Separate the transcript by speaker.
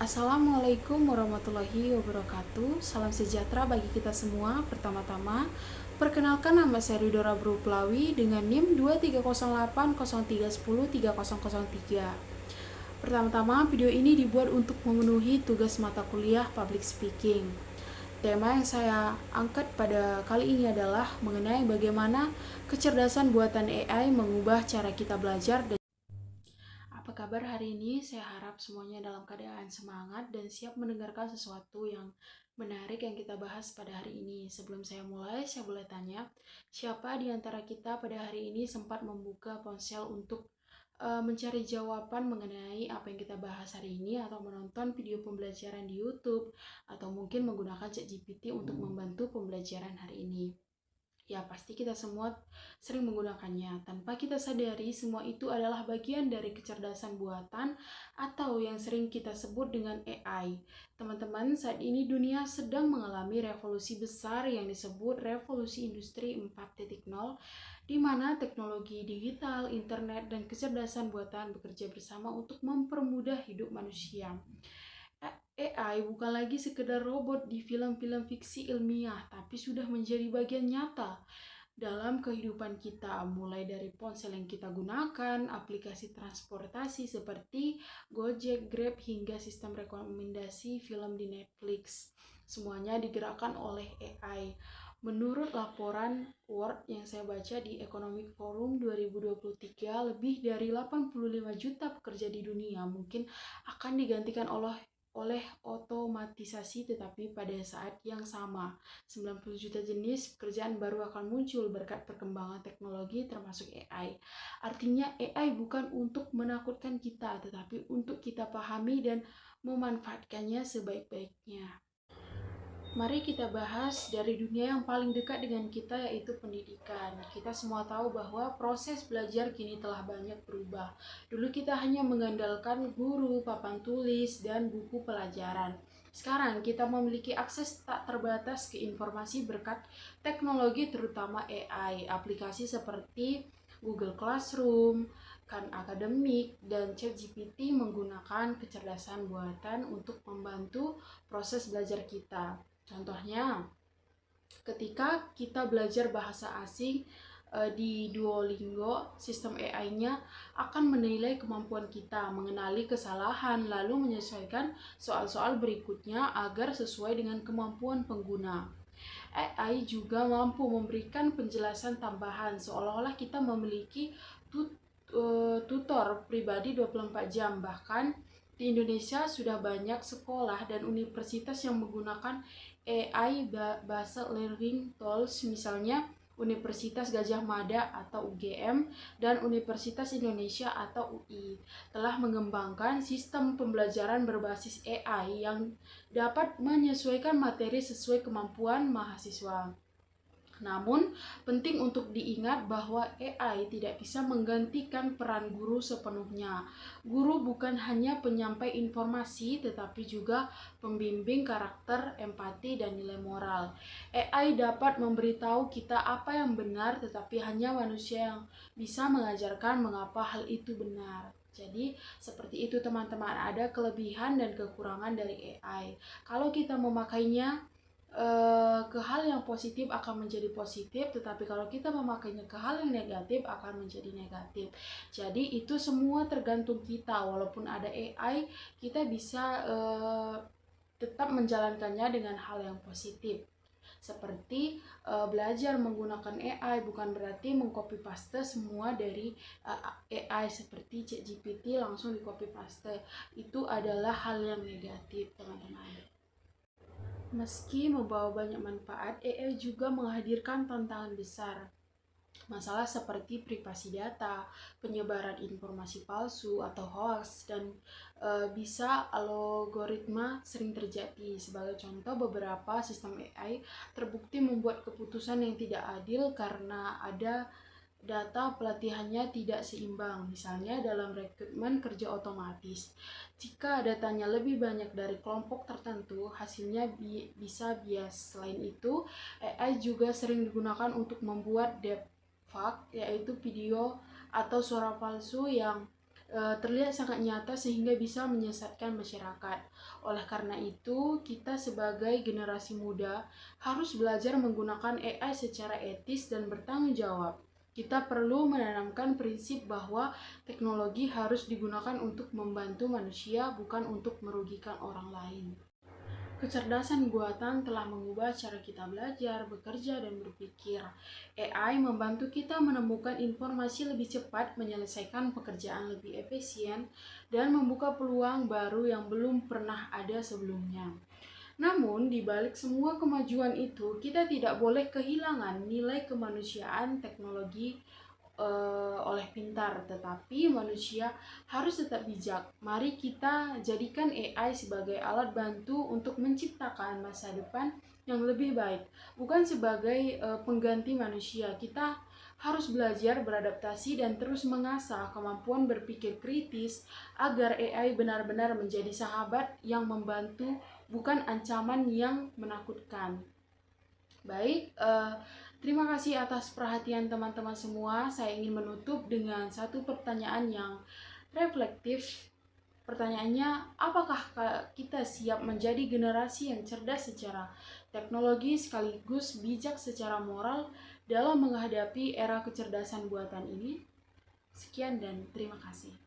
Speaker 1: Assalamualaikum warahmatullahi wabarakatuh. Salam sejahtera bagi kita semua. Pertama-tama, perkenalkan nama saya Ridora Bruplawi dengan NIM 230803103003. Pertama-tama, video ini dibuat untuk memenuhi tugas mata kuliah Public Speaking. Tema yang saya angkat pada kali ini adalah mengenai bagaimana kecerdasan buatan AI mengubah cara kita belajar. Apa kabar hari ini? Saya harap semuanya dalam keadaan semangat dan siap mendengarkan sesuatu yang menarik yang kita bahas pada hari ini. Sebelum saya mulai, saya boleh tanya, siapa di antara kita pada hari ini sempat membuka ponsel untuk mencari jawaban mengenai apa yang kita bahas hari ini, atau menonton video pembelajaran di YouTube, atau mungkin menggunakan ChatGPT untuk membantu pembelajaran hari ini? Ya, pasti kita semua sering menggunakannya. Tanpa kita sadari, semua itu adalah bagian dari kecerdasan buatan atau yang sering kita sebut dengan AI. Teman-teman, saat ini dunia sedang mengalami revolusi besar yang disebut revolusi industri 4.0, di mana teknologi digital, internet, dan kecerdasan buatan bekerja bersama untuk mempermudah hidup manusia. AI bukan lagi sekedar robot di film-film fiksi ilmiah, tapi sudah menjadi bagian nyata dalam kehidupan kita, mulai dari ponsel yang kita gunakan, aplikasi transportasi seperti Gojek, Grab, hingga sistem rekomendasi film di Netflix. Semuanya digerakkan oleh AI. Menurut laporan World yang saya baca di Economic Forum 2023, lebih dari 85 juta pekerja di dunia mungkin akan digantikan oleh otomatisasi, tetapi pada saat yang sama 90 juta jenis pekerjaan baru akan muncul berkat perkembangan teknologi termasuk AI. Artinya AI bukan untuk menakutkan kita, tetapi untuk kita pahami dan memanfaatkannya sebaik-baiknya. Mari kita bahas dari dunia yang paling dekat dengan kita, yaitu pendidikan. Kita semua tahu bahwa proses belajar kini telah banyak berubah. Dulu kita hanya mengandalkan guru, papan tulis, dan buku pelajaran. Sekarang kita memiliki akses tak terbatas ke informasi berkat teknologi, terutama AI. Aplikasi seperti Google Classroom, Khan Academic, dan ChatGPT menggunakan kecerdasan buatan untuk membantu proses belajar kita. Contohnya, ketika kita belajar bahasa asing di Duolingo, sistem AI-nya akan menilai kemampuan kita, mengenali kesalahan, lalu menyesuaikan soal-soal berikutnya agar sesuai dengan kemampuan pengguna. AI juga mampu memberikan penjelasan tambahan, seolah-olah kita memiliki tutor pribadi 24 jam. Bahkan di Indonesia sudah banyak sekolah dan universitas yang menggunakan AI Based Learning Tools, misalnya Universitas Gadjah Mada atau UGM dan Universitas Indonesia atau UI telah mengembangkan sistem pembelajaran berbasis AI yang dapat menyesuaikan materi sesuai kemampuan mahasiswa. Namun, penting untuk diingat bahwa AI tidak bisa menggantikan peran guru sepenuhnya. Guru bukan hanya penyampai informasi, tetapi juga pembimbing karakter, empati, dan nilai moral. AI dapat memberitahu kita apa yang benar, tetapi hanya manusia yang bisa mengajarkan mengapa hal itu benar. Jadi, seperti itu teman-teman, ada kelebihan dan kekurangan dari AI. Kalau kita memakainya ke hal yang positif akan menjadi positif, tetapi kalau kita memakainya ke hal yang negatif akan menjadi negatif. Jadi itu semua tergantung kita. Walaupun ada AI, kita bisa tetap menjalankannya dengan hal yang positif. Seperti belajar menggunakan AI bukan berarti mengcopy paste semua dari AI seperti ChatGPT langsung di copy paste. Itu adalah hal yang negatif, teman-teman. Meski membawa banyak manfaat, AI juga menghadirkan tantangan besar. Masalah seperti privasi data, penyebaran informasi palsu atau hoax, dan bisa algoritma sering terjadi. Sebagai contoh, beberapa sistem AI terbukti membuat keputusan yang tidak adil karena ada data pelatihannya tidak seimbang, misalnya dalam rekrutmen kerja otomatis. Jika datanya lebih banyak dari kelompok tertentu, hasilnya bisa bias. Selain itu, AI juga sering digunakan untuk membuat deepfake, yaitu video atau suara palsu yang terlihat sangat nyata sehingga bisa menyesatkan masyarakat. Oleh karena itu, kita sebagai generasi muda harus belajar menggunakan AI secara etis dan bertanggung jawab. Kita perlu menanamkan prinsip bahwa teknologi harus digunakan untuk membantu manusia, bukan untuk merugikan orang lain. Kecerdasan buatan telah mengubah cara kita belajar, bekerja, dan berpikir. AI membantu kita menemukan informasi lebih cepat, menyelesaikan pekerjaan lebih efisien, dan membuka peluang baru yang belum pernah ada sebelumnya. Namun, di balik semua kemajuan itu, kita tidak boleh kehilangan nilai kemanusiaan. Teknologi oleh pintar, tetapi manusia harus tetap bijak. Mari kita jadikan AI sebagai alat bantu untuk menciptakan masa depan yang lebih baik, bukan sebagai pengganti manusia. Kita harus belajar beradaptasi dan terus mengasah kemampuan berpikir kritis agar AI benar-benar menjadi sahabat yang membantu, bukan ancaman yang menakutkan. Baik, terima kasih atas perhatian teman-teman semua. Saya ingin menutup dengan satu pertanyaan yang reflektif. Pertanyaannya, apakah kita siap menjadi generasi yang cerdas secara teknologi sekaligus bijak secara moral dalam menghadapi era kecerdasan buatan ini? Sekian dan terima kasih.